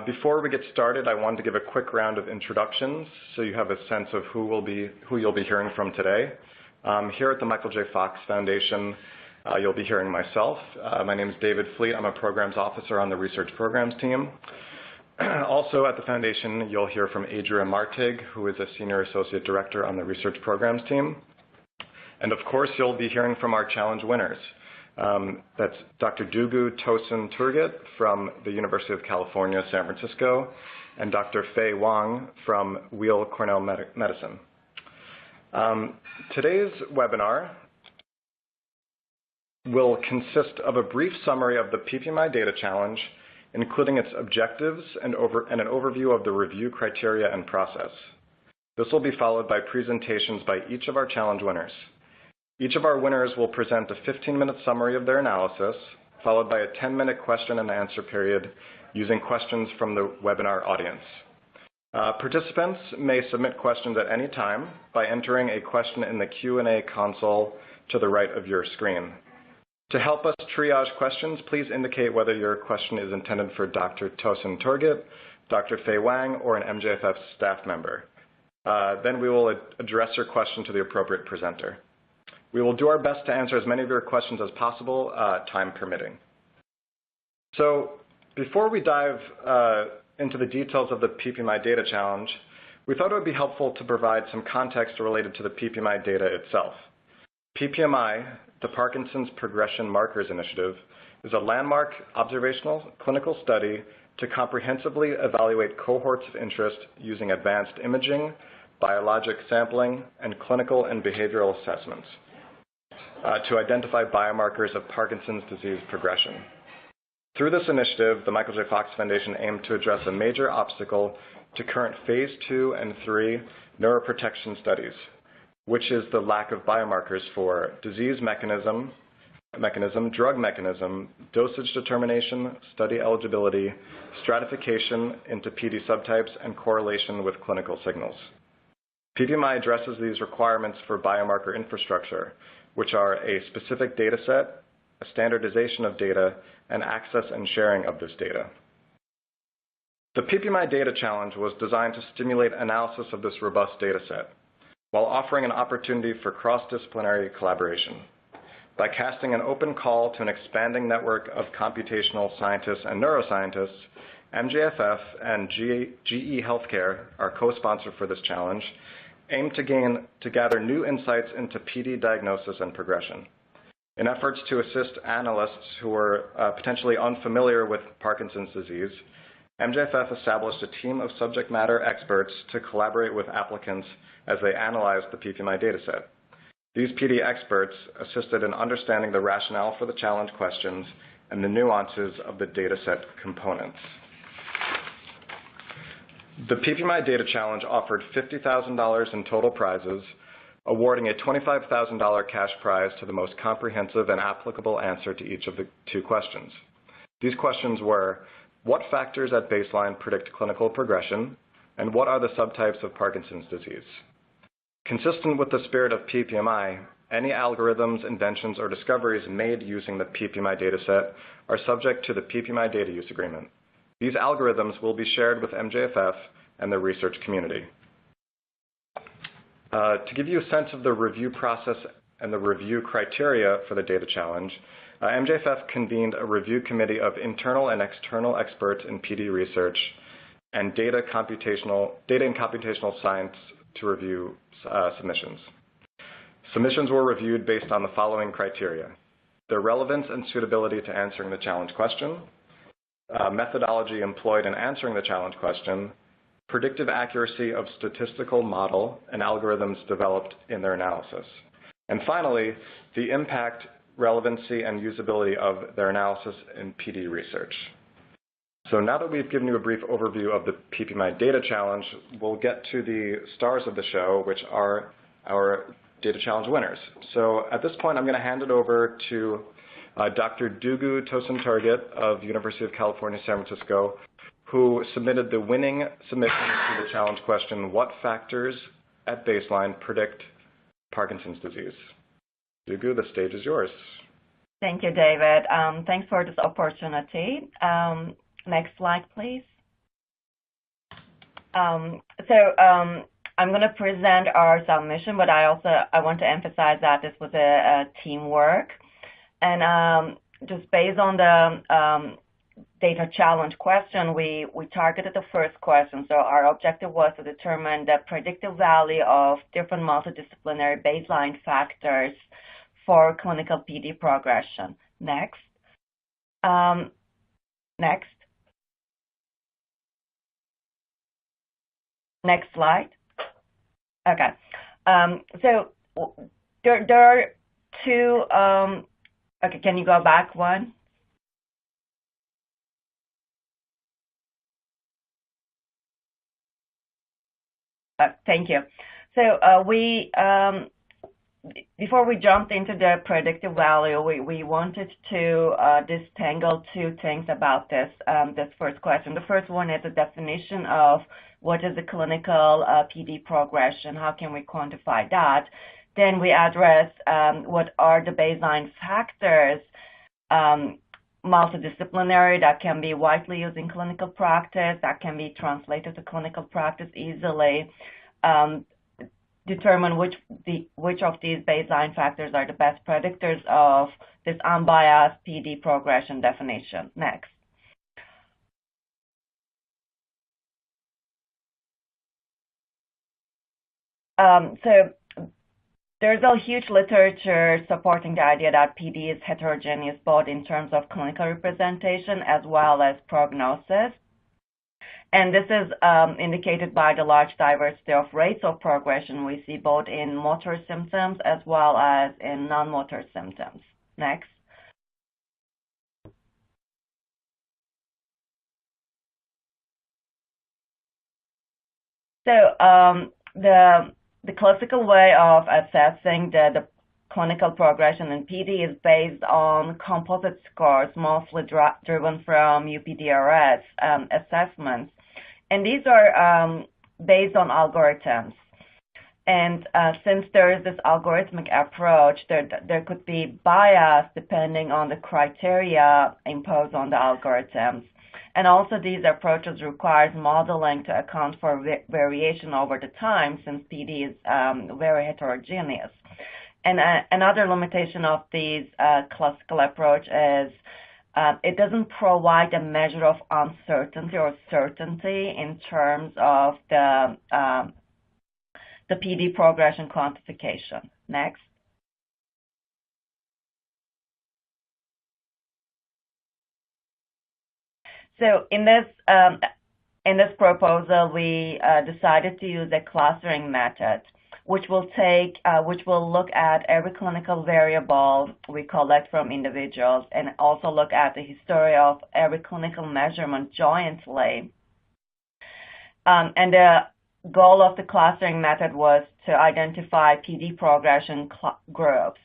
Before we get started, I wanted to give a quick round of introductions so you have a sense of who you'll be hearing from today. Here at the Michael J. Fox Foundation, you'll be hearing myself. My name is David Fleet. I'm a programs officer on the research programs team. Also at the foundation, you'll hear from Adria Martig, who is a senior associate director on the research programs team. And of course, you'll be hearing from our challenge winners. That's Dr. Dugu Tosin Turgut from the University of California, San Francisco, and Dr. Fei Wang from Weill Cornell Medicine. Today's webinar will consist of a brief summary of the PPMI Data Challenge, including its objectives and an overview of the review criteria and process. This will be followed by presentations by each of our challenge winners. Each of our winners will present a 15-minute summary of their analysis, followed by a 10-minute question and answer period using questions from the webinar audience. Participants may submit questions at any time by entering a question in the Q&A console to the right of your screen. To help us triage questions, please indicate whether your question is intended for Dr. Tosin Turgut, Dr. Fei Wang, or an MJFF staff member. Then we will address your question to the appropriate presenter. We will do our best to answer as many of your questions as possible, time permitting. So before we dive into the details of the PPMI Data Challenge, we thought it would be helpful to provide some context related to the PPMI data itself. PPMI, the Parkinson's Progression Markers Initiative, is a landmark observational clinical study to comprehensively evaluate cohorts of interest using advanced imaging, biologic sampling, and clinical and behavioral assessments to identify biomarkers of Parkinson's disease progression. Through this initiative, the Michael J. Fox Foundation aimed to address a major obstacle to current phase 2 and 3 neuroprotection studies, which is the lack of biomarkers for disease mechanism, drug mechanism, dosage determination, study eligibility, stratification into PD subtypes, and correlation with clinical signals. PPMI addresses these requirements for biomarker infrastructure, which are a specific data set, a standardization of data, and access and sharing of this data. The PPMI Data Challenge was designed to stimulate analysis of this robust data set, while offering an opportunity for cross-disciplinary collaboration. By casting an open call to an expanding network of computational scientists and neuroscientists, MJFF and GE Healthcare, our co-sponsor for this challenge, aim to gather new insights into PD diagnosis and progression. In efforts to assist analysts who are potentially unfamiliar with Parkinson's disease, MJFF established a team of subject matter experts to collaborate with applicants as they analyzed the PPMI dataset. These PD experts assisted in understanding the rationale for the challenge questions and the nuances of the dataset components. The PPMI Data Challenge offered $50,000 in total prizes, awarding a $25,000 cash prize to the most comprehensive and applicable answer to each of the 2 questions. These questions were, what factors at baseline predict clinical progression, and what are the subtypes of Parkinson's disease? Consistent with the spirit of PPMI, any algorithms, inventions, or discoveries made using the PPMI dataset are subject to the PPMI Data Use Agreement. These algorithms will be shared with MJFF and the research community. To give you a sense of the review process and the review criteria for the data challenge, MJFF convened a review committee of internal and external experts in PD research and data and computational science to review submissions. Submissions were reviewed based on the following criteria: their relevance and suitability to answering the challenge question, methodology employed in answering the challenge question, predictive accuracy of statistical model and algorithms developed in their analysis, and finally, the impact, relevancy, and usability of their analysis in PD research. So now that we've given you a brief overview of the PPMI Data Challenge, we'll get to the stars of the show, which are our Data Challenge winners. So at this point, I'm going to hand it over to Dr. Dugu Tosin Turgut of University of California, San Francisco, who submitted the winning submission to the challenge question, what factors at baseline predict Parkinson's disease? Dugu, the stage is yours. Thank you, David. Thanks for this opportunity. Next slide, please. I'm going to present our submission, but I want to emphasize that this was a teamwork. And just based on the data challenge question, we targeted the first question. So our objective was to determine the predictive value of different multidisciplinary baseline factors for clinical PD progression. Next. Next. Next slide. Okay. So there are two, okay, can you go back one? Thank you. So before we jumped into the predictive value, we wanted to disentangle two things about this first question. The first one is a definition of what is the clinical PD progression, how can we quantify that? Then we address what are the baseline factors, multidisciplinary, that can be widely used in clinical practice, that can be translated to clinical practice easily, determine which of these baseline factors are the best predictors of this unbiased PD progression definition. Next. So there's a huge literature supporting the idea that PD is heterogeneous both in terms of clinical representation as well as prognosis. And this is indicated by the large diversity of rates of progression we see both in motor symptoms as well as in non-motor symptoms. Next. So the classical way of assessing the clinical progression in PD is based on composite scores, mostly driven from UPDRS assessments. And these are based on algorithms. And since there is this algorithmic approach, there could be bias depending on the criteria imposed on the algorithms. And also these approaches require modeling to account for variation over the time, since PD is very heterogeneous. And another limitation of these classical approach is it doesn't provide a measure of uncertainty or certainty in terms of the PD progression quantification. Next. So in this proposal, we decided to use a clustering method, which will look at every clinical variable we collect from individuals and also look at the history of every clinical measurement jointly. And the goal of the clustering method was to identify PD progression groups,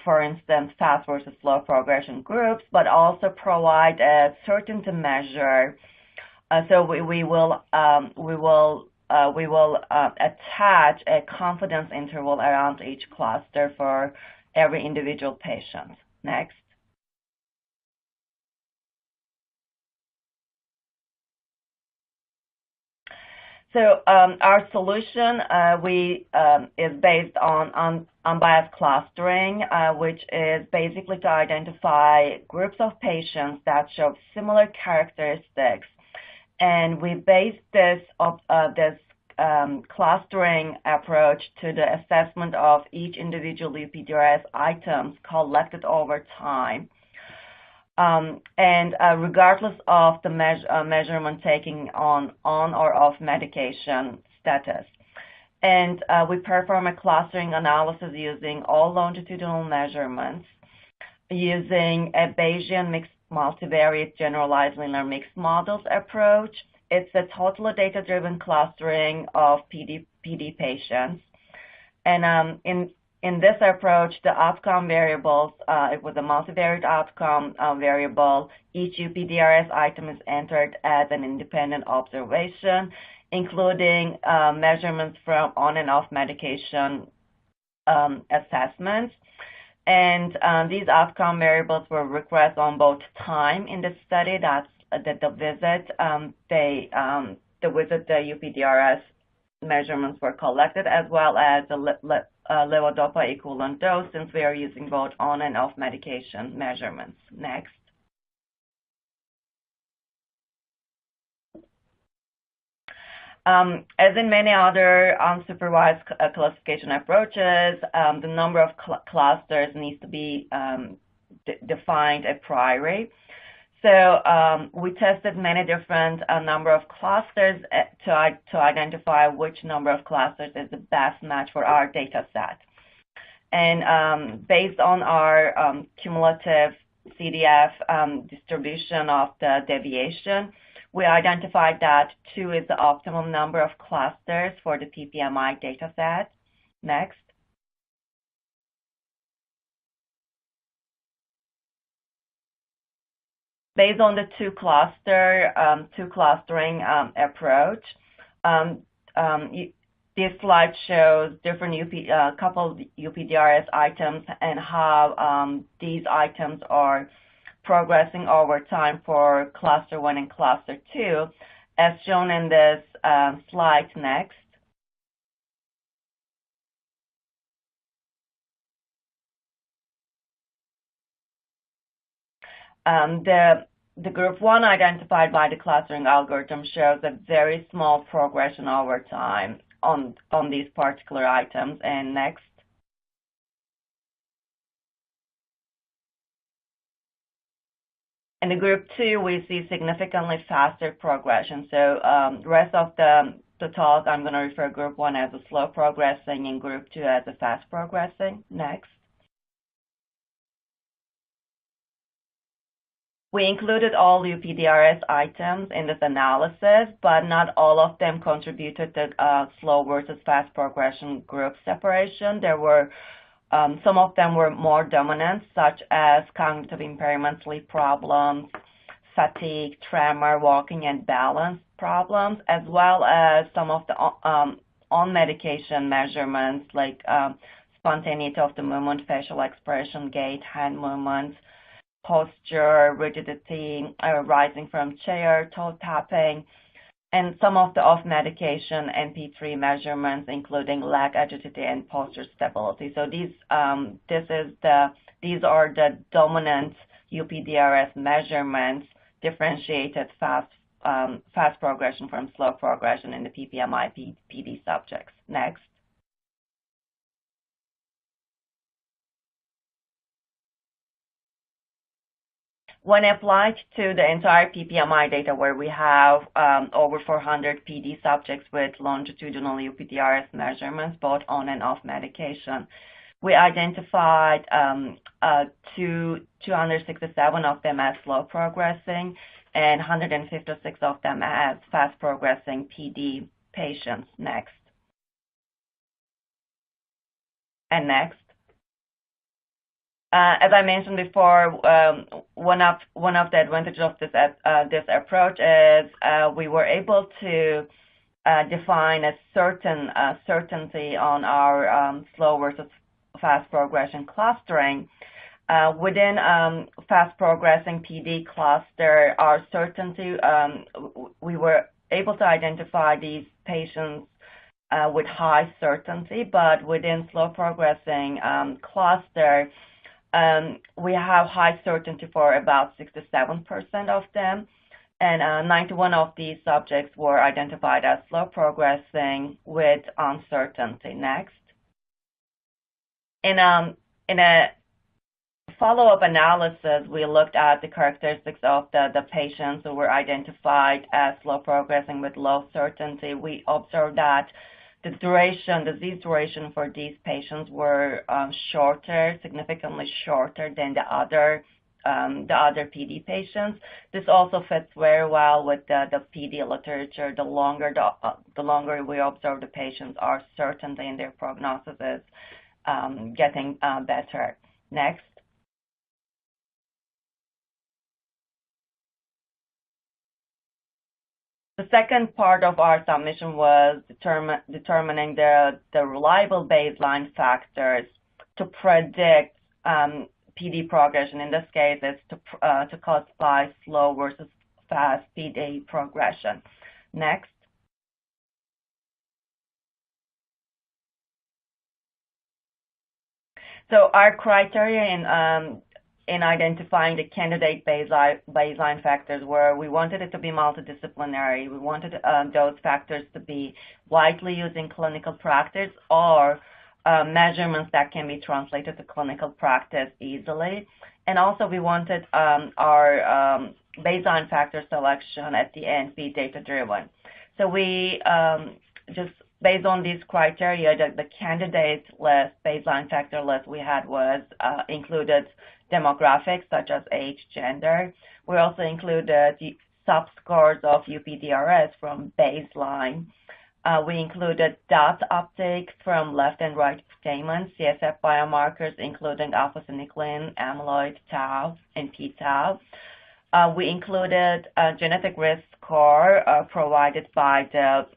for instance, fast versus slow progression groups, but also provide a certainty measure. So we will attach a confidence interval around each cluster for every individual patient. Next. So our solution is based on unbiased clustering, which is basically to identify groups of patients that show similar characteristics. And we base this clustering approach to the assessment of each individual UPDRS items collected over time. Regardless of the measurement taking on or off medication status. And we perform a clustering analysis using all longitudinal measurements, using a Bayesian mixed multivariate generalized linear mixed models approach. It's a totally data-driven clustering of PD patients. And in this approach, the outcome variables, it was a multivariate outcome variable. Each UPDRS item is entered as an independent observation, including measurements from on and off medication assessments. And these outcome variables were regressed on both time in the study, that's the visit visit the UPDRS measurements were collected, as well as the levodopa equivalent dose, since we are using both on and off medication measurements. Next. As in many other unsupervised classification approaches, the number of clusters needs to be defined a priori. So we tested many different number of clusters to identify which number of clusters is the best match for our data set. And based on our cumulative CDF distribution of the deviation, we identified that 2 is the optimum number of clusters for the PPMI data set. Next. Based on the two clustering approach, this slide shows different couple of UPDRS items and how these items are progressing over time for cluster 1 and cluster 2, as shown in this slide. Next. The group 1 identified by the clustering algorithm shows a very small progression over time on these particular items. And next. In the group 2, we see significantly faster progression. So the rest of the talk, I'm going to refer group 1 as a slow progressing and group 2 as a fast progressing. Next. We included all UPDRS items in this analysis, but not all of them contributed to slow versus fast progression group separation. There were some of them were more dominant, such as cognitive impairment, sleep problems, fatigue, tremor, walking and balance problems, as well as some of the on-medication measurements like spontaneity of the movement, facial expression, gait, hand movements, posture, rigidity, rising from chair, toe tapping, and some of the off-medication NP3 measurements, including leg agility and posture stability. So these are the dominant UPDRS measurements, differentiated fast progression from slow progression in the PPMI PD subjects. Next. When applied to the entire PPMI data, where we have over 400 PD subjects with longitudinal UPDRS measurements, both on and off medication, we identified 267 of them as slow progressing and 156 of them as fast progressing PD patients. Next. And next. As I mentioned before, one of the advantages of this approach is we were able to define a certainty on our slow versus fast progression clustering. Within fast progressing PD cluster, our certainty, we were able to identify these patients with high certainty, but within slow progressing cluster, we have high certainty for about 67% of them, and 91 of these subjects were identified as slow progressing with uncertainty. Next. In a follow-up analysis, we looked at the characteristics of the patients who were identified as slow progressing with low certainty. We observed that the disease duration for these patients were shorter, significantly shorter than the other PD patients. This also fits very well with the PD literature. The longer we observe the patients, our certainty in their prognosis is getting better. Next. The second part of our submission was determining the reliable baseline factors to predict PD progression. In this case, it's to classify slow versus fast PD progression. Next. So our criteria in identifying the candidate baseline factors were we wanted it to be multidisciplinary. We wanted those factors to be widely used in clinical practice or measurements that can be translated to clinical practice easily. And also we wanted our baseline factor selection at the end be data-driven. So we just based on these criteria, the candidate list, baseline factor list we had was included demographics such as age, gender. We also included the subscores of UPDRS from baseline. We included dot uptake from left and right statements, CSF biomarkers, including alpha-synuclein, amyloid, tau, and p-tau. We included a genetic risk score provided by the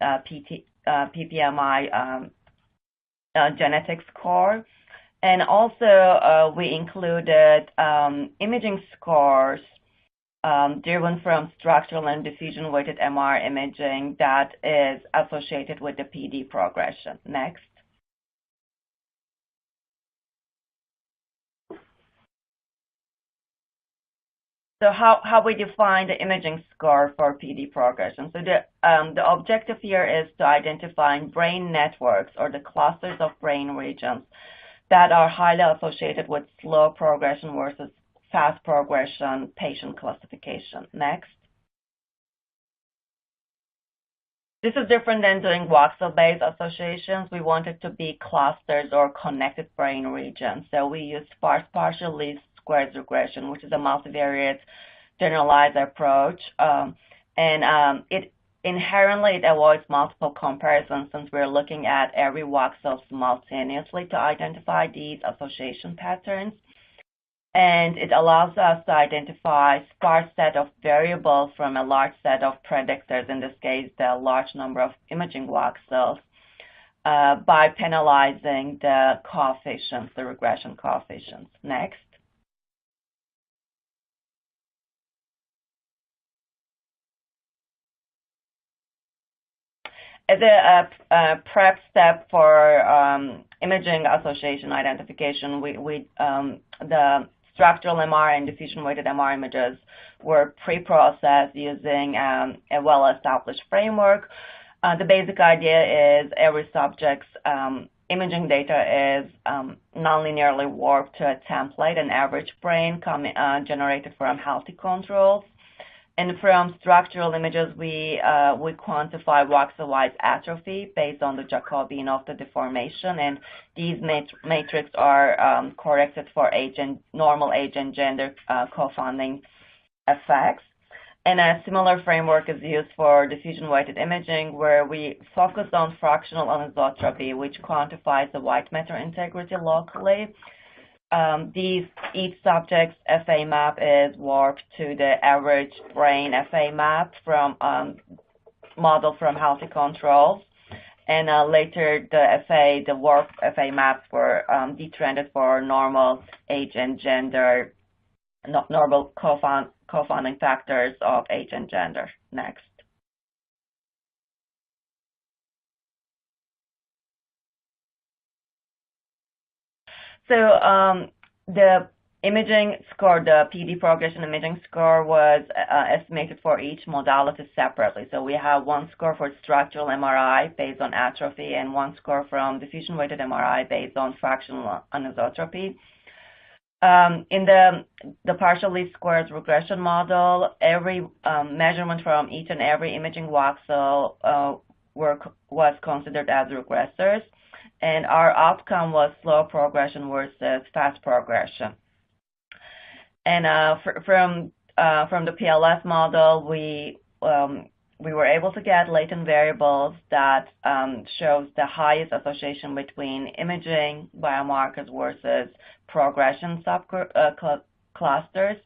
PPMI genetic score. And also, we included imaging scores driven from structural and diffusion-weighted MR imaging that is associated with the PD progression. Next. So how we define the imaging score for PD progression. So the objective here is to identify brain networks or the clusters of brain regions that are highly associated with slow progression versus fast progression patient classification. Next. This is different than doing voxel-based associations. We want it to be clusters or connected brain regions. So we used sparse partial least squares regression, which is a multivariate generalized approach. It inherently avoids multiple comparisons since we're looking at every voxel simultaneously to identify these association patterns. And it allows us to identify a sparse set of variables from a large set of predictors, in this case, the large number of imaging voxels, by penalizing the coefficients, the regression coefficients. Next. As a prep step for imaging association identification, the structural MR and diffusion-weighted MR images were pre-processed using a well-established framework. The basic idea is every subject's imaging data is nonlinearly warped to a template, an average brain generated from healthy controls. And from structural images, we quantify voxel-wise atrophy based on the Jacobian of the deformation, and these matrices are corrected for age and normal age and gender co-founding effects. And a similar framework is used for diffusion-weighted imaging, where we focus on fractional anisotropy, which quantifies the white matter integrity locally. Each subject's FA map is warped to the average brain FA map from model from healthy controls. And later, the warped FA maps were detrended for normal age and gender, normal co-founding factors of age and gender. Next. So the imaging score, the PD progression imaging score, was estimated for each modality separately. So we have one score for structural MRI based on atrophy and one score from diffusion-weighted MRI based on fractional anisotropy. In the partial least squares regression model, every measurement from each and every imaging voxel was considered as regressors. And our outcome was slow progression versus fast progression. And from the PLS model, we were able to get latent variables that shows the highest association between imaging biomarkers versus progression subclusters.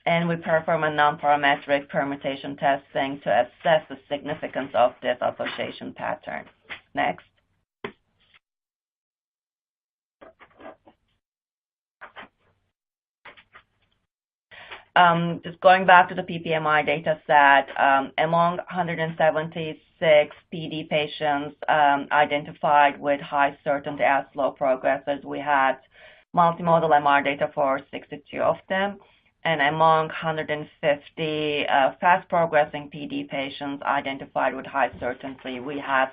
And we perform a non-parametric permutation testing to assess the significance of this association pattern. Next. Just going back to the PPMI data set, among 176 PD patients identified with high certainty as slow progressors, we had multimodal MR data for 62 of them. And among 150 fast progressing PD patients identified with high certainty, we had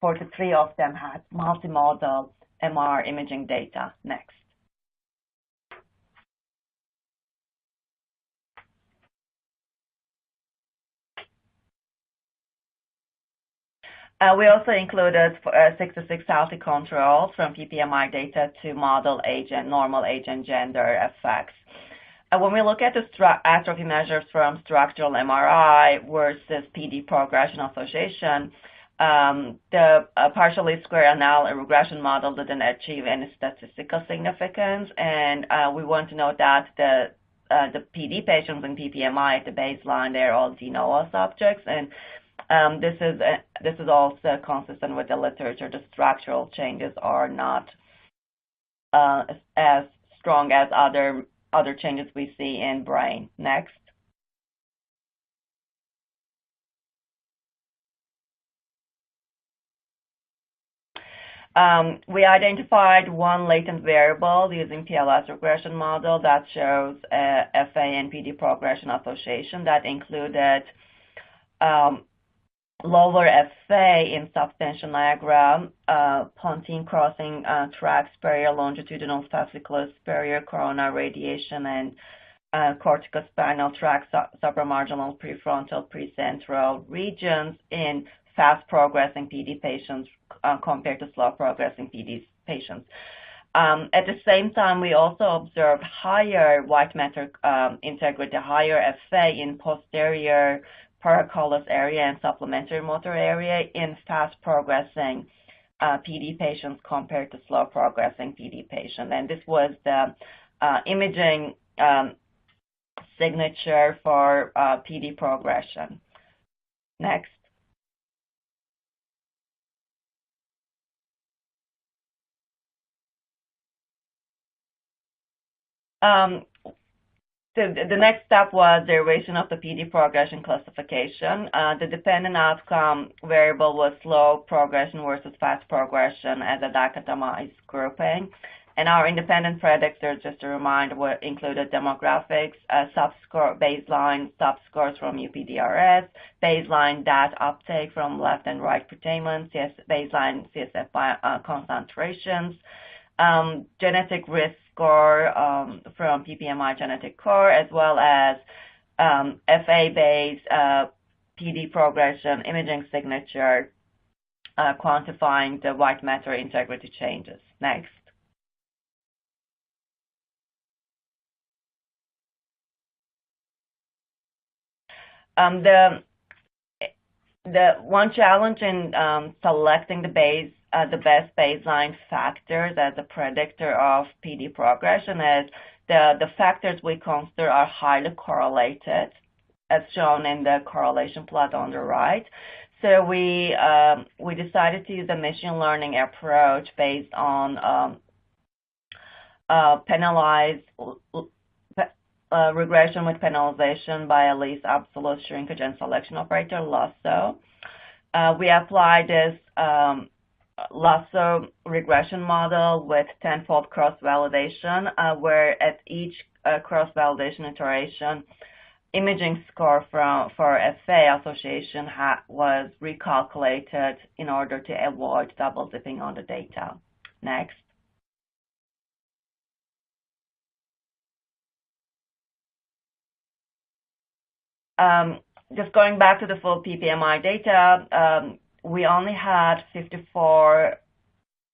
43 of them had multimodal MR imaging data. Next. We also included 66 healthy controls from PPMI data to model age and normal age and gender effects. When we look at the atrophy measures from structural MRI versus PD progression association, the partially square annual regression model didn't achieve any statistical significance, and we want to note that the PD patients in PPMI at the baseline, they're all de novo subjects, and this is also consistent with the literature. The structural changes are not as strong as other changes we see in brain. Next. We identified one latent variable using PLS regression model that shows FA and PD progression association that included lower FA in substantia nigra, pontine crossing tract, superior longitudinal fasciculus, superior corona radiation, and corticospinal tract, supramarginal, prefrontal, precentral regions in fast-progressing PD patients compared to slow-progressing PD patients. At the same time, we also observed higher white matter integrity, higher FA in posterior paracolus area and supplementary motor area in fast-progressing PD patients compared to slow-progressing PD patients. And this was the imaging signature for PD progression. Next. The next step was derivation of the PD progression classification. The dependent outcome variable was slow progression versus fast progression as a dichotomized grouping. And our independent predictors, just to remind, included demographics, subscore, baseline subscores from UPDRS, baseline DAT uptake from left and right putamen, baseline CSF concentrations, genetic risk score from PPMI genetic core, as well as FA-based PD progression imaging signature quantifying the white matter integrity changes. Next. The one challenge in selecting the best baseline factors as a predictor of PD progression is the factors we consider are highly correlated, as shown in the correlation plot on the right. So we decided to use a machine learning approach based on penalized regression with penalization by a least absolute shrinkage and selection operator, LASSO. We applied this LASSO regression model with tenfold cross-validation, where at each cross-validation iteration, imaging score for FA association was recalculated in order to avoid double zipping on the data. Next. Just going back to the full PPMI data, we only had 54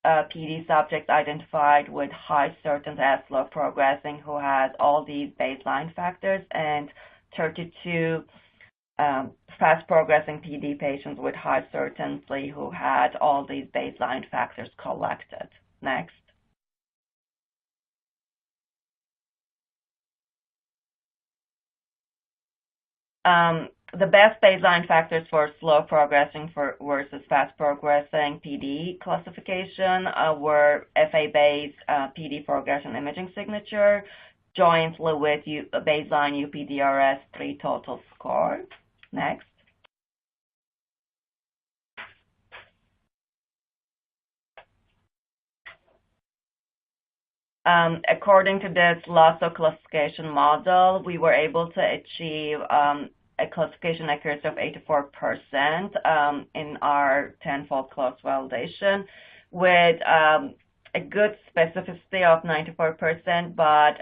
PD subjects identified with high certainty as slow progressing who had all these baseline factors, and 32 fast progressing PD patients with high certainty who had all these baseline factors collected. Next. The best baseline factors for slow progressing versus fast progressing PD classification were FA-based PD progression imaging signature, jointly with baseline UPDRS 3 total score. Next. According to this Lasso classification model, we were able to achieve a classification accuracy of 84% in our tenfold cross validation, with a good specificity of 94%, but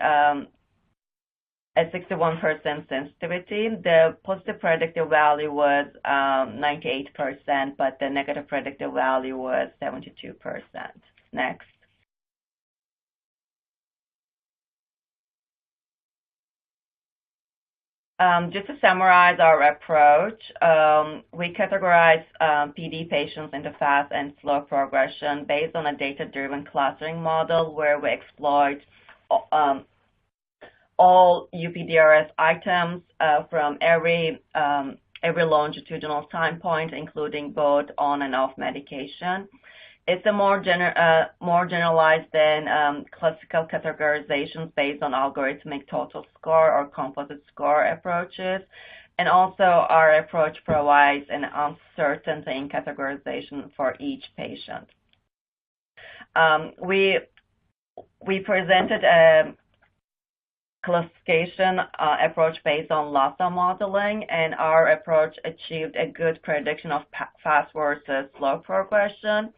a 61% sensitivity. The positive predictive value was 98%, but the negative predictive value was 72%. Next. Just to summarize our approach, we categorize PD patients into fast and slow progression based on a data-driven clustering model where we exploit all UPDRS items from every longitudinal time point, including both on and off medication. It's a more generalized than classical categorizations based on algorithmic total score or composite score approaches. And also, our approach provides an uncertainty in categorization for each patient. We presented a classification approach based on Lasso modeling, and our approach achieved a good prediction of fast versus slow progression.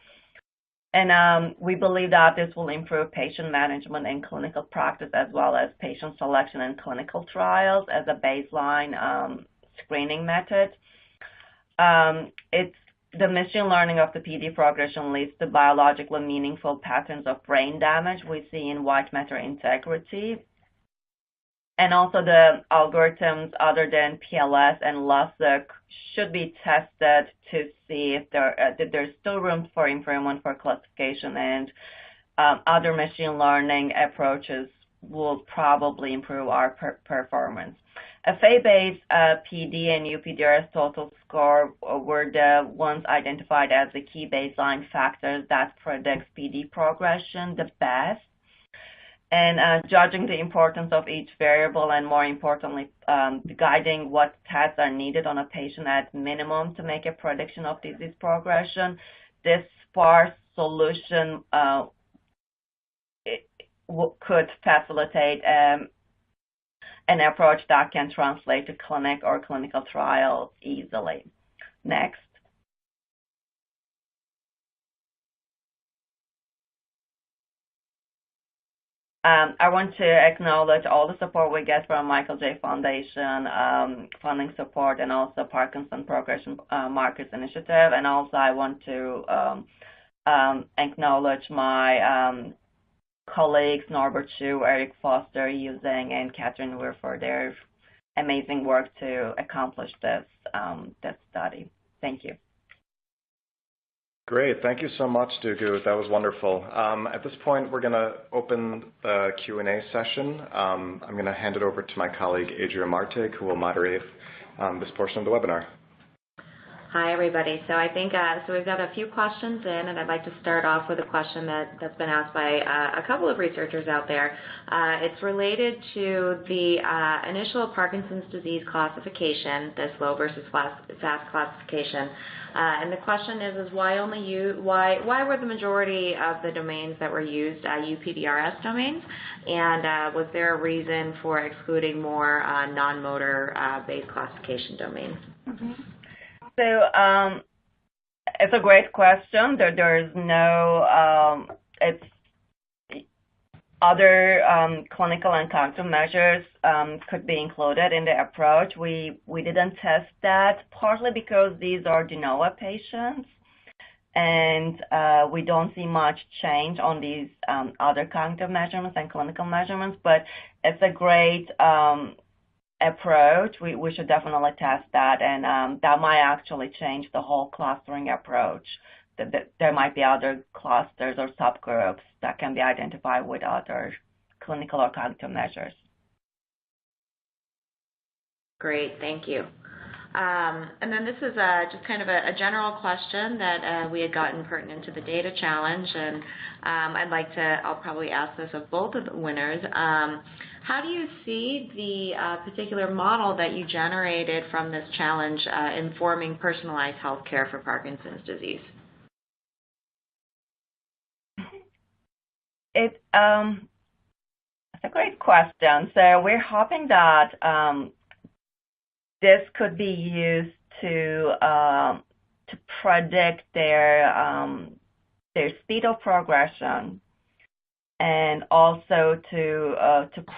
And we believe that this will improve patient management and clinical practice, as well as patient selection in clinical trials as a baseline screening method. The machine learning of the PD progression leads to biologically meaningful patterns of brain damage we see in white matter integrity. And also the algorithms other than PLS and Lasso should be tested to see if there's still room for improvement for classification, and other machine learning approaches will probably improve our performance. A FA-based PD and UPDRS total score were the ones identified as the key baseline factors that predicts PD progression the best. And judging the importance of each variable, and more importantly, guiding what tests are needed on a patient at minimum to make a prediction of disease progression, this sparse solution could facilitate an approach that can translate to clinic or clinical trials easily. Next. I want to acknowledge all the support we get from Michael J. Foundation, funding support, and also Parkinson Progression Markers Initiative. And also I want to acknowledge my colleagues, Norbert Chu, Eric Foster, Yuzeng, and Catherine Weir for their amazing work to accomplish this study. Thank you. Great. Thank you so much, Dugu. That was wonderful. At this point, we're going to open the Q&A session. I'm going to hand it over to my colleague, Adria Martig, who will moderate this portion of the webinar. Hi, everybody. So I think so we've got a few questions in, and I'd like to start off with a question that's been asked by a couple of researchers out there. It's related to the initial Parkinson's disease classification, this slow versus fast classification. And the question is why were the majority of the domains that were used UPDRS domains? And was there a reason for excluding more non-motor based classification domains? Mm-hmm. So it's a great question. There's no, it's other clinical and cognitive measures could be included in the approach. We didn't test that, partly because these are de novo patients, and we don't see much change on these other cognitive measurements and clinical measurements, but it's a great approach. We should definitely test that, and that might actually change the whole clustering approach. There might be other clusters or subgroups that can be identified with other clinical or cognitive measures. Great, thank you. And then this is just kind of a general question that we had gotten pertinent to the data challenge, and I'll probably ask this of both of the winners. How do you see the particular model that you generated from this challenge informing personalized healthcare for Parkinson's disease? That's a great question. So we're hoping that this could be used to predict their speed of progression, and also to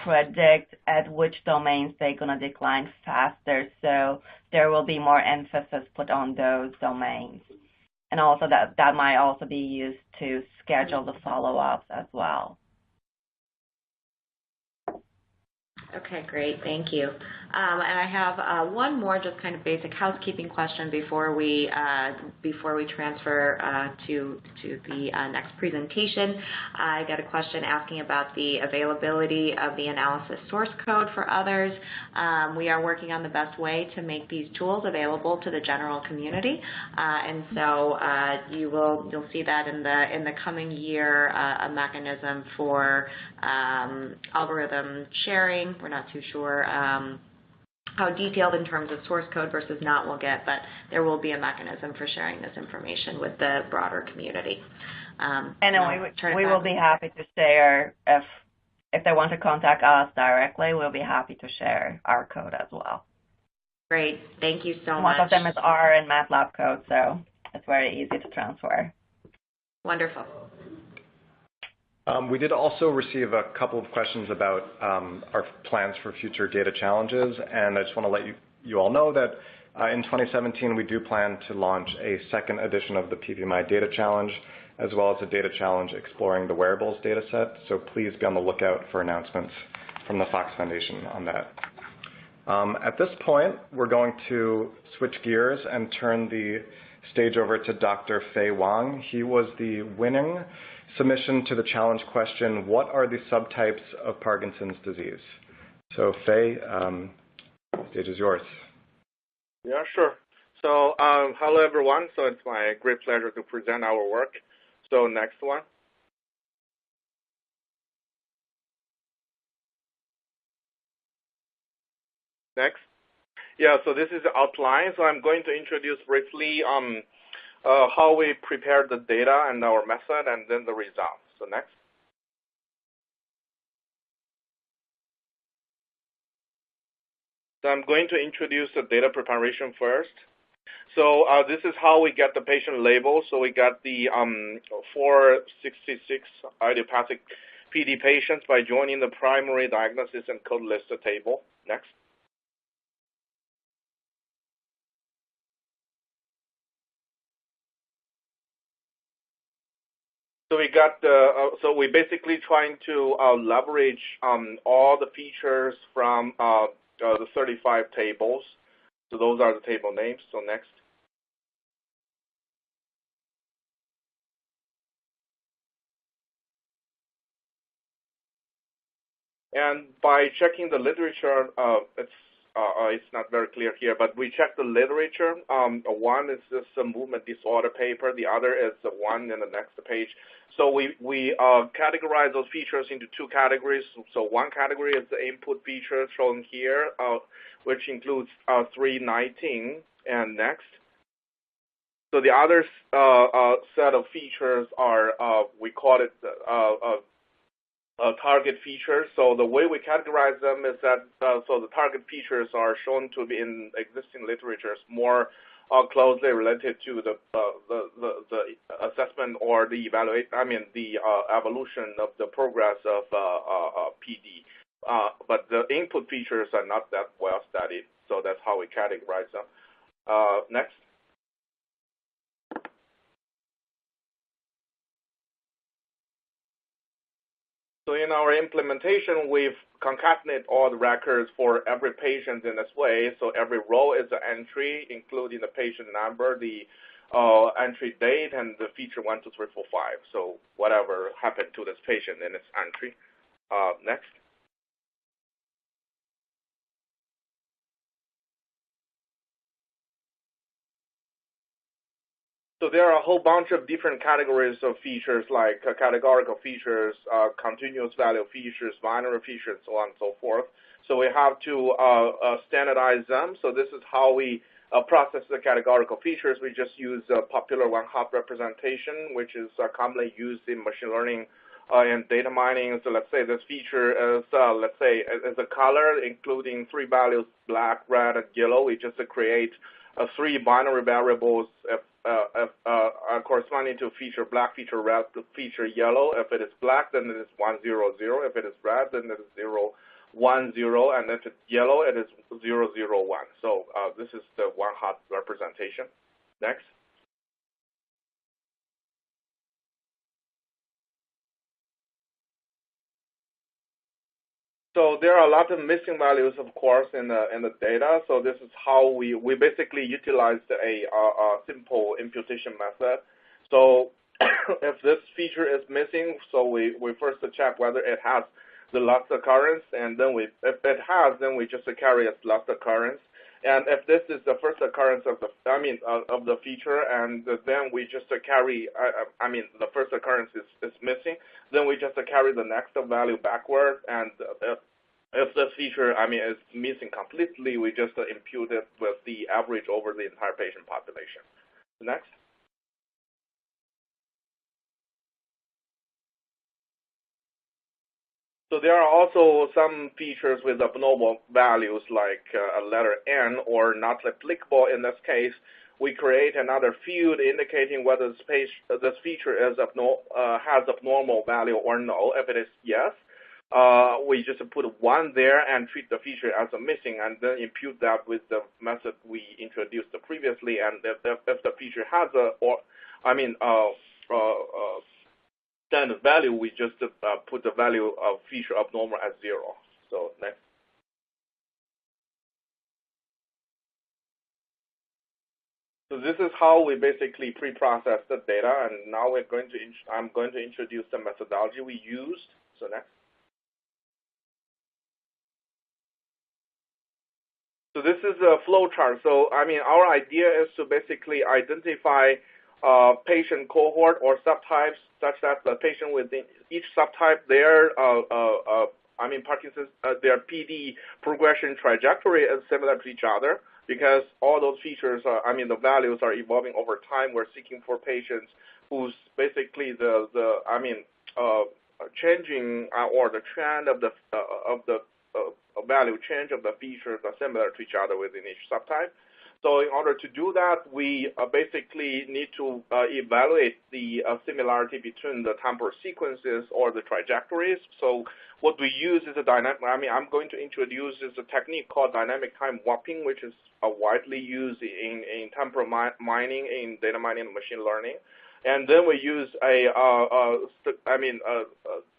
predict at which domains they're going to decline faster. So there will be more emphasis put on those domains. And also that might also be used to schedule the follow-ups as well. Okay, great. Thank you. And I have one more just kind of basic housekeeping question before we transfer to the next presentation. I got a question asking about the availability of the analysis source code for others. We are working on the best way to make these tools available to the general community, and so you'll see that in the coming year, a mechanism for algorithm sharing. We're not too sure how detailed in terms of source code versus not we'll get, but there will be a mechanism for sharing this information with the broader community. And we will be happy to share, if they want to contact us directly, we'll be happy to share our code as well. Great. Thank you so much. Most of them is R and MATLAB code, so it's very easy to transfer. Wonderful. We did also receive a couple of questions about our plans for future data challenges, and I just want to let you all know that in 2017 we do plan to launch a second edition of the PPMI Data Challenge, as well as a data challenge exploring the wearables data set, so please be on the lookout for announcements from the Fox Foundation on that. At this point, we're going to switch gears and turn the stage over to Dr. Fei Wang. He was the winning submission to the challenge question, what are the subtypes of Parkinson's disease? So Fei, the stage is yours. Yeah, sure. So hello everyone. So it's my great pleasure to present our work. So next one. Next. Yeah, so this is the outline. So I'm going to introduce briefly how we prepared the data and our method, and then the results. So next. So I'm going to introduce the data preparation first. So this is how we get the patient label. So we got the 466 idiopathic PD patients by joining the primary diagnosis and code list table. Next. So we got so we basically trying to leverage all the features from the 35 tables. So those are the table names. So next. And by checking the literature, it's not very clear here, but we checked the literature. One is this movement disorder paper. The other is the one in the next page. So we categorize those features into two categories. So one category is the input features shown here, which includes 319 and next. So the other set of features are, we call it target features. So the way we categorize them is that so the target features are shown to be in existing literatures more closely related to the assessment or the the evolution of the progress of PD. But the input features are not that well studied, so that's how we categorize them. Next. So in our implementation, we've concatenated all the records for every patient in this way. So every row is an entry, including the patient number, the entry date, and the feature 1, 2, 3, 4, 5. So whatever happened to this patient in its entry. Next. So there are a whole bunch of different categories of features, like categorical features, continuous value features, binary features, so on and so forth. So we have to standardize them. So this is how we process the categorical features. We just use a popular one-hot representation, which is commonly used in machine learning in data mining. So let's say this feature is, let's say, is a color including 3 values, black, red, and yellow. We just create 3 binary variables corresponding to feature black, feature red, feature yellow. If it is black, then it is 1, 0, 0. If it is red, then it is 0, 1, 0. And if it's yellow, it is 0, 0, 1. So this is the one-hot representation. Next. So there are a lot of missing values, of course, in the data. So this is how we basically utilized a simple imputation method. So if this feature is missing, so we first check whether it has the lost occurrence, and then if it has, then we just carry as lost occurrence. And if this is the first occurrence of the feature, and then we just carry, the first occurrence is missing, then we just carry the next value backward. And if the feature, is missing completely, we just impute it with the average over the entire patient population. Next. So there are also some features with abnormal values like a letter N or not applicable. In this case, we create another field indicating whether this feature is has abnormal value or no. If it is yes, we just put 1 there and treat the feature as a missing, and then impute that with the method we introduced previously. And if the feature has standard value, we just put the value of feature abnormal as 0. So next. So this is how we basically pre-process the data, and now I'm going to introduce the methodology we used. So next. So this is a flow chart. So our idea is to basically identify patient cohort or subtypes such that the patient within each subtype, their Parkinson's, their PD progression trajectory is similar to each other, because all those features are, the values are evolving over time. We're seeking for patients whose basically changing or the trend of the value change of the features are similar to each other within each subtype. So in order to do that, we basically need to evaluate the similarity between the temporal sequences or the trajectories. So what we use is a dynamic, I'm going to introduce is a technique called dynamic time warping, which is widely used in temporal mining, in data mining and machine learning. And then we use a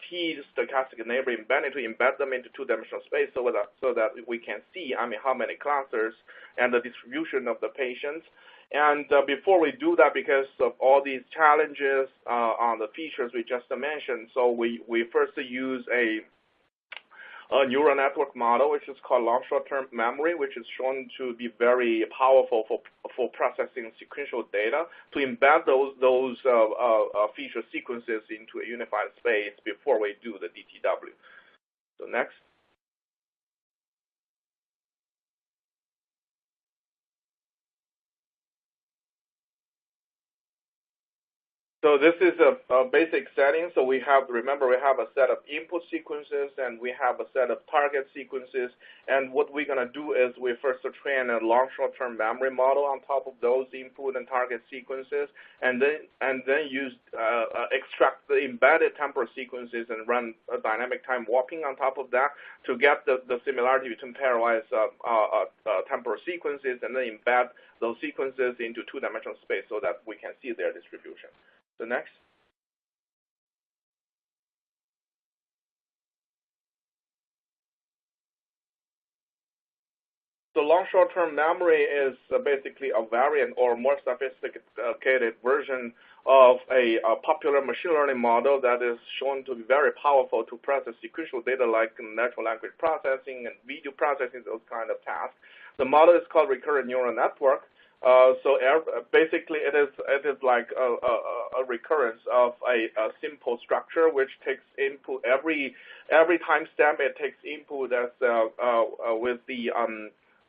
T stochastic neighbor embedding to embed them into 2-dimensional space so that we can see how many clusters and the distribution of the patients. And before we do that, because of all these challenges on the features we just mentioned, so we first use a neural network model, which is called long short-term memory, which is shown to be very powerful for processing sequential data to embed those feature sequences into a unified space before we do the DTW. So next. So this is a basic setting. So remember, we have a set of input sequences and we have a set of target sequences. And what we're going to do is we first train a long short-term memory model on top of those input and target sequences, and then extract the embedded temporal sequences and run a dynamic time warping on top of that to get the similarity between pairwise temporal sequences, and then embed those sequences into 2-dimensional space so that we can see their distribution. So next. So long short-term memory is basically a variant or more sophisticated version of a popular machine learning model that is shown to be very powerful to process sequential data like natural language processing and video processing, those kind of tasks. The model is called recurrent neural network. So basically, it is like a recurrence of a simple structure which takes input every timestamp. It takes input as with the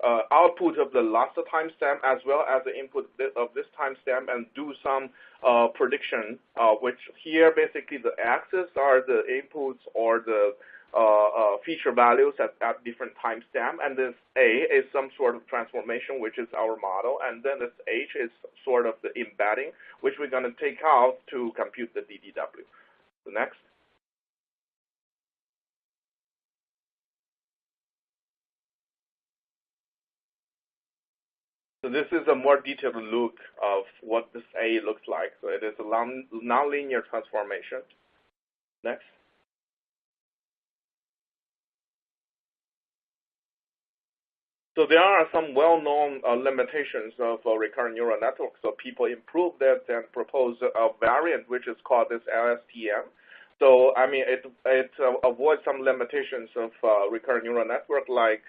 output of the last timestamp as well as the input of this timestamp and do some prediction, which here basically the axis are the inputs or the feature values at different timestamp, and this A is some sort of transformation, which is our model, and then this H is sort of the embedding, which we're going to take out to compute the DDW. So next. So this is a more detailed look of what this A looks like. So it is a nonlinear transformation. Next. So there are some well-known limitations of recurrent neural networks. So people improve that and propose a variant which is called this LSTM. So I mean, it avoids some limitations of recurrent neural network, like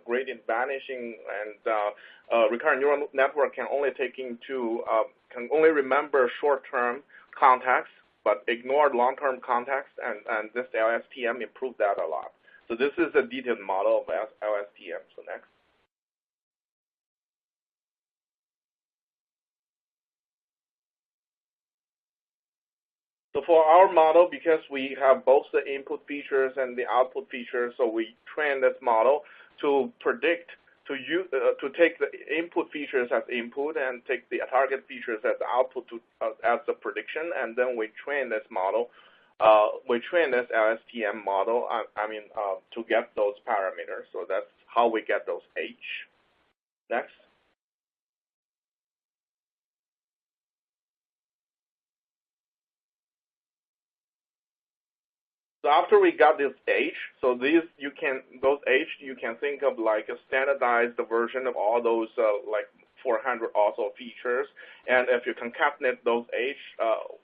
gradient vanishing, and recurrent neural network can only can only remember short-term context, but ignore long-term context, and this LSTM improved that a lot. So this is a detailed model of LSTM. So next. So for our model, because we have both the input features and the output features, so we train this model to predict, to take the input features as input and take the target features as output as the prediction, and then we train this model. We train this LSTM model, to get those parameters. So that's how we get those H. Next. So after we got this H, so those H you can think of like a standardized version of all those like 400 also features, and if you concatenate those H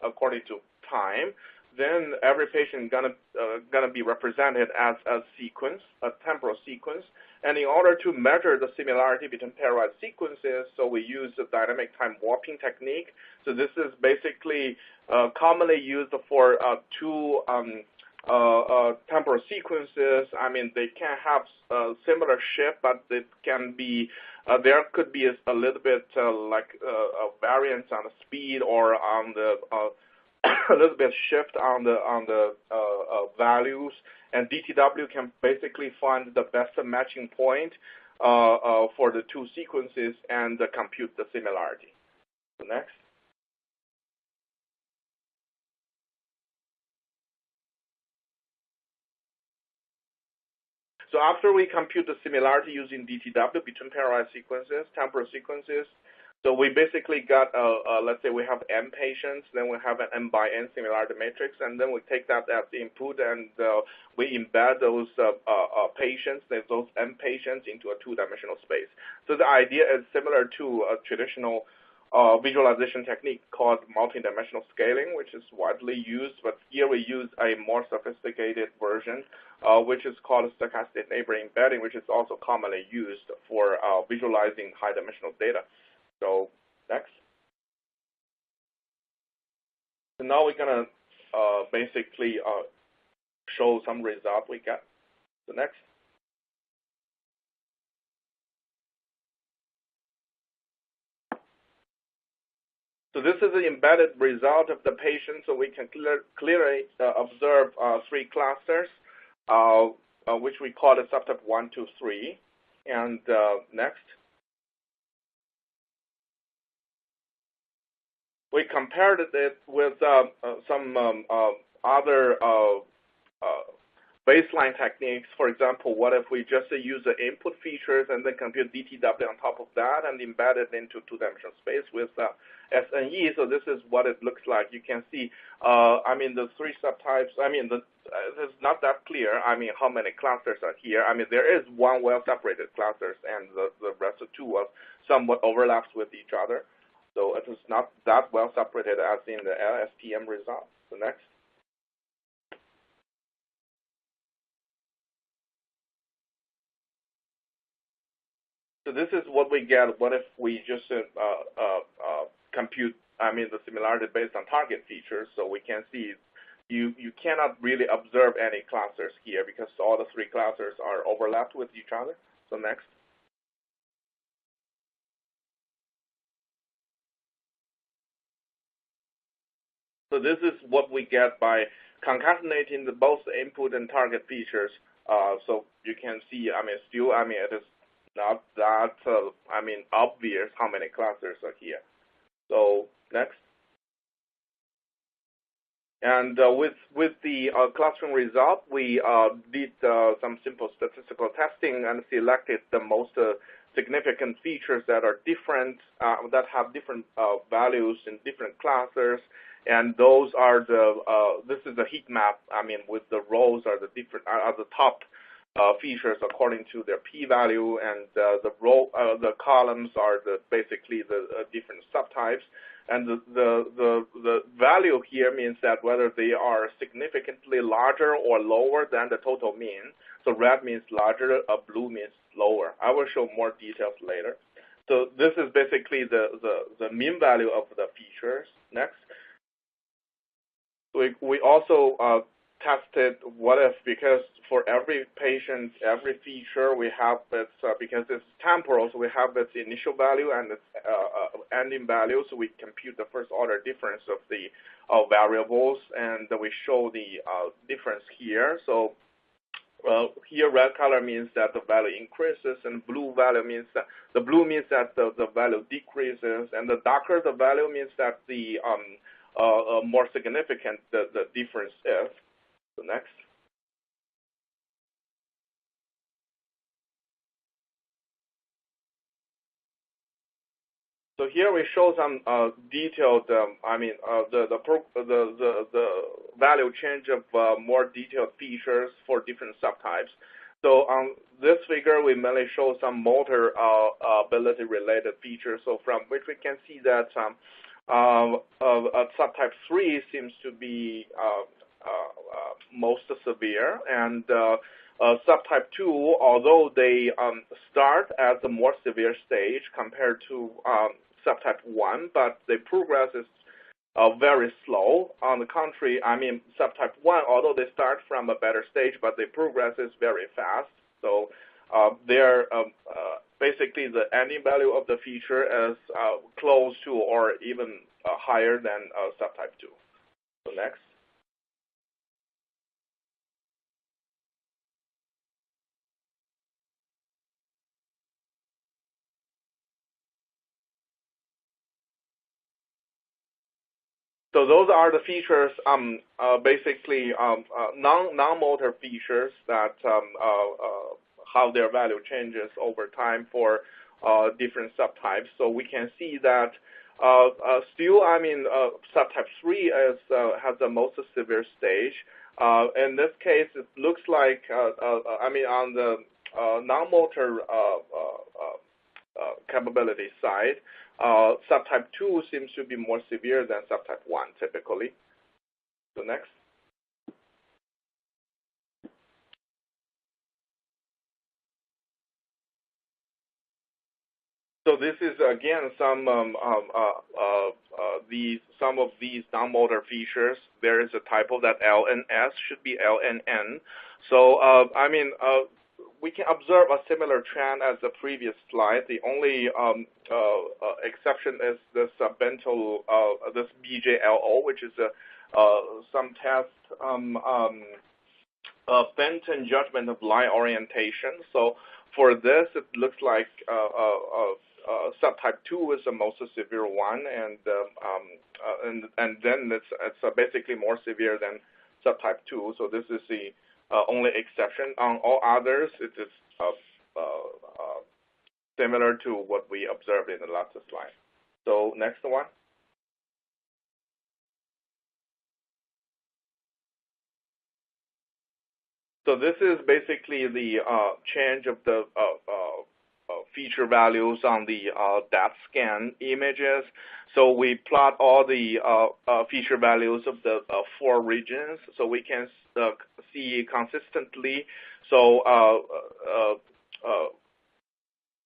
according to time, then every patient gonna be represented as a sequence, a temporal sequence. And in order to measure the similarity between pairwise sequences, so we use the dynamic time warping technique. So this is basically commonly used for two temporal sequences. I mean, they can have similar shift, but it can be there could be a little bit like a variance on the speed or on the a little bit shift on the values, and DTW can basically find the best matching point for the two sequences and compute the similarity. So next. So after we compute the similarity using DTW between pairwise sequences, temporal sequences, so we basically got, let's say we have M patients, then we have an M by N similarity matrix, and then we take that as the input, and we embed those patients, those M patients, into a two-dimensional space. So the idea is similar to a traditional visualization technique called multi-dimensional scaling, which is widely used, but here we use a more sophisticated version, which is called stochastic neighboring embedding, which is also commonly used for visualizing high-dimensional data. So next. So now we're gonna basically show some result we got. So next. So this is the embedded result of the patient. So we can clearly observe three clusters, which we call the subtype 1, 2, 3. And next. We compared it with some other baseline techniques. For example, what if we just use the input features and then compute DTW on top of that and embed it into two-dimensional space with SNE? So this is what it looks like. You can see, the three subtypes. It's not that clear. How many clusters are here? There is one well-separated clusters, and the rest of two somewhat overlaps with each other. So it is not that well separated as in the LSTM result. So next. So this is what we get. What if we just compute, the similarity based on target features? So we can see you cannot really observe any clusters here because all the three clusters are overlapped with each other. So next. So this is what we get by concatenating both input and target features. So you can see, still, it is not that, obvious how many clusters are here. So next. And with the clustering result, we did some simple statistical testing and selected the most significant features that are different, that have different values in different clusters. And those are this is a heat map, with the rows are the top features according to their p-value, and the columns are basically the different subtypes. And the value here means that whether they are significantly larger or lower than the total mean. So red means larger, blue means lower. I will show more details later. So this is basically the mean value of the features. Next. We also tested what if, because for every patient, every feature, we have its, because it's temporal, so we have its initial value and its ending value, so we compute the first order difference of the variables, and we show the difference here. So here red color means that the value increases, and blue value means that the value decreases, and the darker the value means that the more significant the difference is. So next. So here we show some detailed, the value change of more detailed features for different subtypes. So on this figure, we mainly show some motor ability related features. So from which we can see that subtype 3 seems to be most severe, and subtype 2, although they start at the more severe stage compared to subtype 1, but the progress is very slow. On the contrary, subtype 1, although they start from a better stage, but the progress is very fast. So they're basically the ending value of the feature is close to or even higher than subtype 2. So next. So those are the features, basically non-motor features that how their value changes over time for different subtypes. So we can see that still, subtype 3 has the most severe stage. In this case, it looks like, on the non-motor capability side, subtype 2 seems to be more severe than subtype 1 typically. So next. So this is again some of these non-motor features. There is a typo that LNS should be LNN. So we can observe a similar trend as the previous slide. The only exception is this this BJLO, which is some test Benton judgment of line orientation. So for this, it looks like subtype 2 is the most severe one, and then it's basically more severe than subtype 2. So this is the only exception. On all others, it is similar to what we observed in the last slide. So next one. So this is basically the change of the feature values on the DAT scan images. So we plot all the feature values of the 4 regions, so we can see consistently. So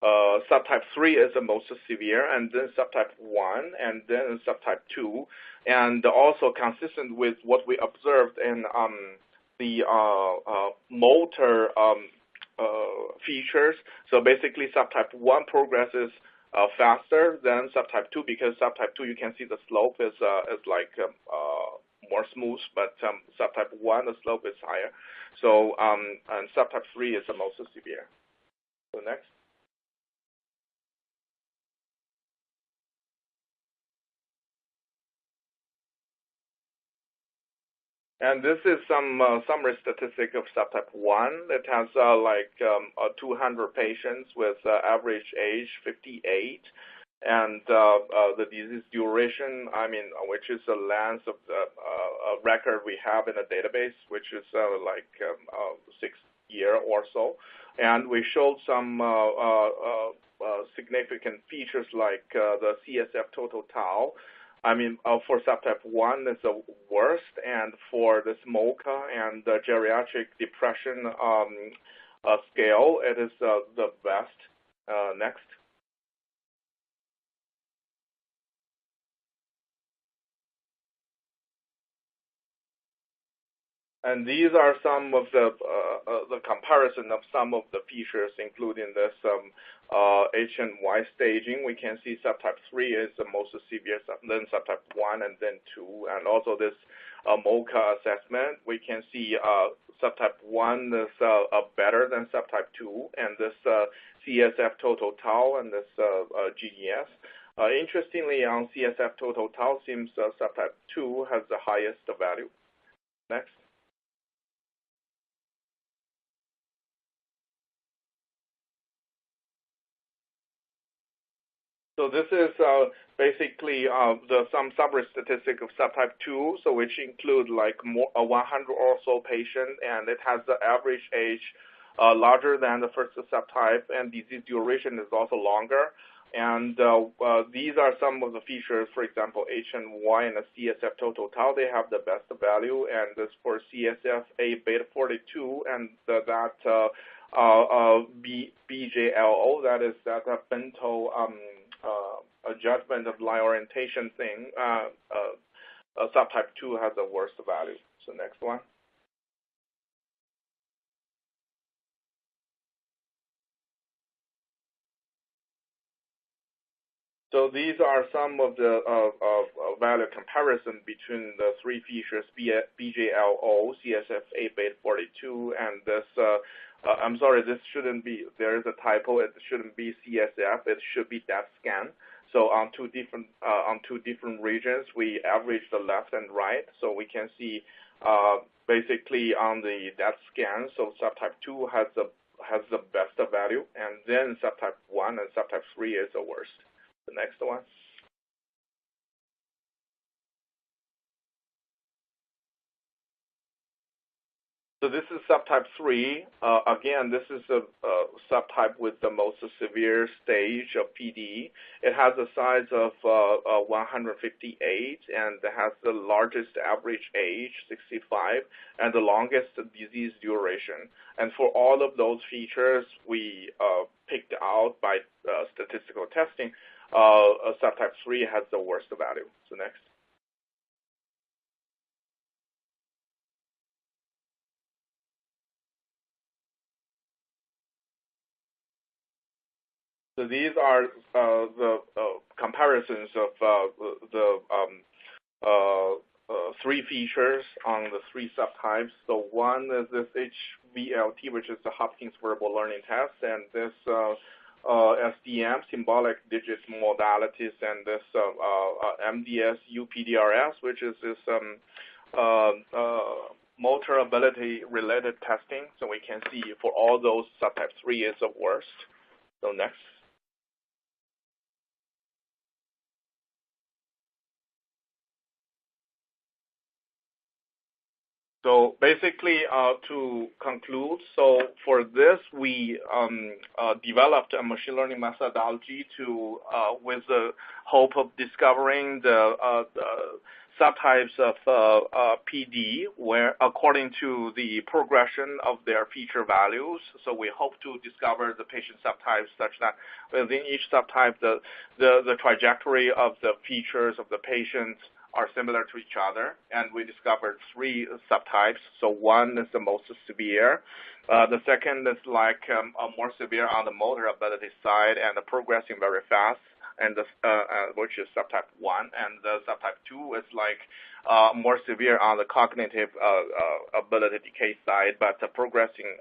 subtype 3 is the most severe, and then subtype 1, and then subtype 2, and also consistent with what we observed in the motor features. So basically subtype 1 progresses faster than subtype 2 because subtype 2 you can see the slope is like more smooth, but subtype 1 the slope is higher. So and subtype 3 is the most severe. So next. And this is some summary statistic of subtype 1. It has 200 patients with average age 58. And the disease duration, which is the length of the record we have in a database, which is 6 years or so. And we showed some significant features like the CSF total tau. For subtype 1, it's the worst, and for this MoCA and the geriatric depression scale, it is the best. Next. And these are some of the comparison of some of the features, including this H and Y staging. We can see subtype 3 is the most severe, then subtype 1, and then 2. And also this MoCA assessment, we can see subtype 1 is better than subtype 2, and this CSF total tau and this GDS. Interestingly, on CSF total tau, seems subtype 2 has the highest value. Next. So this is basically some summary statistic of subtype 2, so which include like 100 or so patients, and it has the average age larger than the first subtype, and disease duration is also longer. And these are some of the features, for example, H and Y and the CSF total tau, they have the best value, and this for CSF A beta 42, and that BJLO, that is that bento a judgment of line orientation thing, subtype 2 has the worst value. So next one. So these are some of the value comparison between the three features, BJLO, CSF A beta 42, and this, I'm sorry, this shouldn't be, there is a typo, it shouldn't be CSF, it should be DET scan. So on two different regions, we average the left and right, so we can see basically on the DET scan, so subtype 2 has the best value, and then subtype 1 and subtype 3 is the worst. The next one. So this is subtype 3. Again, this is a subtype with the most severe stage of PD. It has a size of 158, and it has the largest average age, 65, and the longest disease duration. And for all of those features, we picked out by statistical testing. Subtype 3 has the worst value. So next. So these are the comparisons of the three features on the three subtypes. So one is this HVLT, which is the Hopkins Verbal Learning Test, and this SDM, symbolic digit modalities, and this MDS UPDRS, which is this motor ability related testing. So we can see for all those subtype 3 is the worst. So next. So basically, to conclude, so for this, we developed a machine learning methodology to, with the hope of discovering the subtypes of PD, where according to the progression of their feature values. So we hope to discover the patient subtypes such that within each subtype, the trajectory of the features of the patients are similar to each other, and we discovered 3 subtypes. So one is the most severe. The second is like more severe on the motor ability side and progressing very fast, and which is subtype 1. And the subtype 2 is like more severe on the cognitive ability decay side, but progressing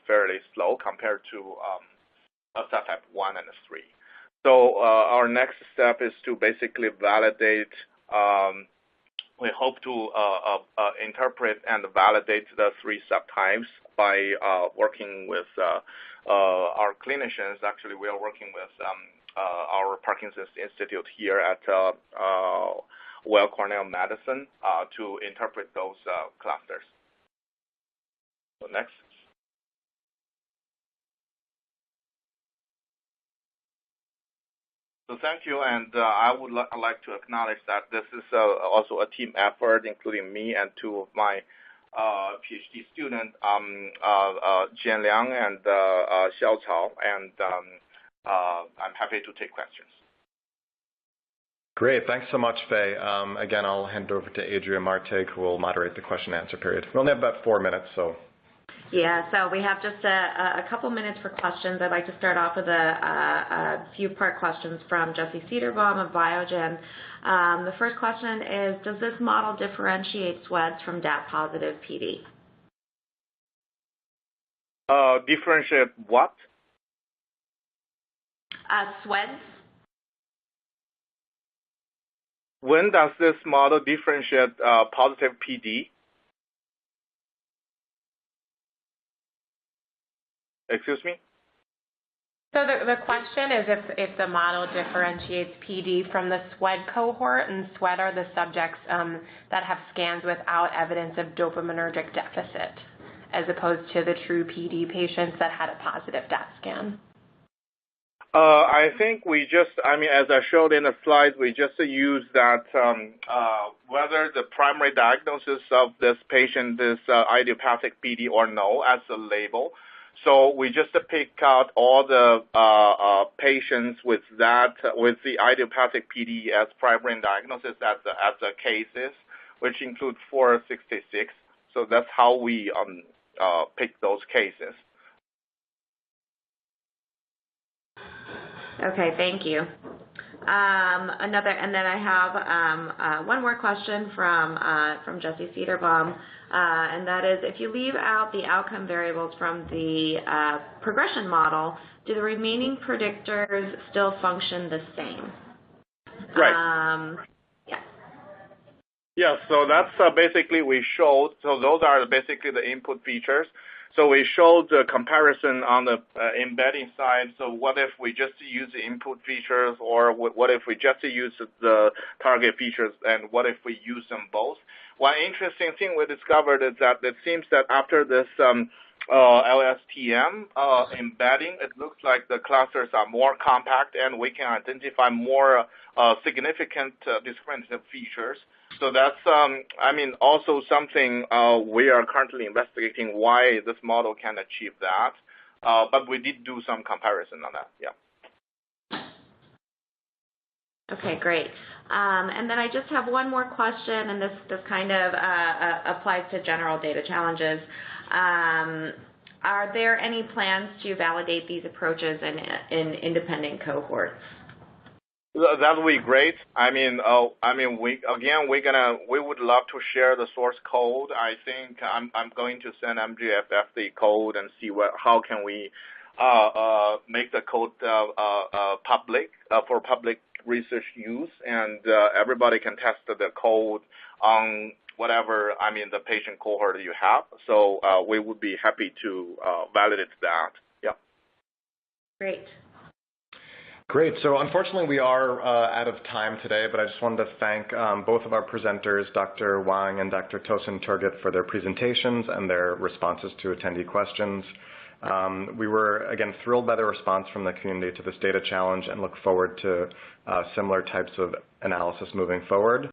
fairly slow compared to subtype 1 and 3. So our next step is to basically validate. We hope to interpret and validate the 3 subtypes by working with our clinicians. Actually, we are working with our Parkinson's Institute here at Weill Cornell Medicine to interpret those clusters. So next. So thank you, and I would like to acknowledge that this is also a team effort, including me and 2 of my PhD students, Jian Liang and Xiao Cao, and I'm happy to take questions. Great. Thanks so much, Fei. Again, I'll hand over to Adria Martig, who will moderate the question and answer period. We only have about 4 minutes, so. Yeah, so we have just a couple minutes for questions. I'd like to start off with a few part questions from Jesse Cederbaum of Biogen. The first question is, does this model differentiate SWEDs from DAP-positive PD? Differentiate what? SWEDs. When does this model differentiate positive PD? Excuse me? So the question is if the model differentiates PD from the SWED cohort, and SWED are the subjects that have scans without evidence of dopaminergic deficit, as opposed to the true PD patients that had a positive DAP scan. I think we just, as I showed in the slides, we just use that whether the primary diagnosis of this patient is idiopathic PD or no as a label. So we just pick out all the patients with the idiopathic PD as primary diagnosis as the cases, which include 466. So that's how we pick those cases. Okay, thank you. And then I have one more question from Jesse Cederbaum, and that is, if you leave out the outcome variables from the progression model, do the remaining predictors still function the same? Right. Yeah. Yeah, so that's basically we showed, so those are basically the input features. So we showed the comparison on the embedding side. So what if we just use the input features, or what if we just use the target features, and what if we use them both? One interesting thing we discovered is that it seems that after this LSTM embedding, it looks like the clusters are more compact, and we can identify more significant discriminative features. So that's, also something we are currently investigating why this model can achieve that. But we did do some comparison on that, yeah. Okay, great. And then I just have one more question, and this kind of applies to general data challenges. Are there any plans to validate these approaches in independent cohorts? That would be great. We would love to share the source code. I think I'm going to send MGFF the code and see how can we make the code public for public research use, and everybody can test the code on whatever the patient cohort you have. So we would be happy to validate that. Yeah. Great. Great. So unfortunately, we are out of time today, but I just wanted to thank both of our presenters, Dr. Wang and Dr. Tosin Turgut, for their presentations and their responses to attendee questions. We were, again, thrilled by the response from the community to this data challenge and look forward to similar types of analysis moving forward.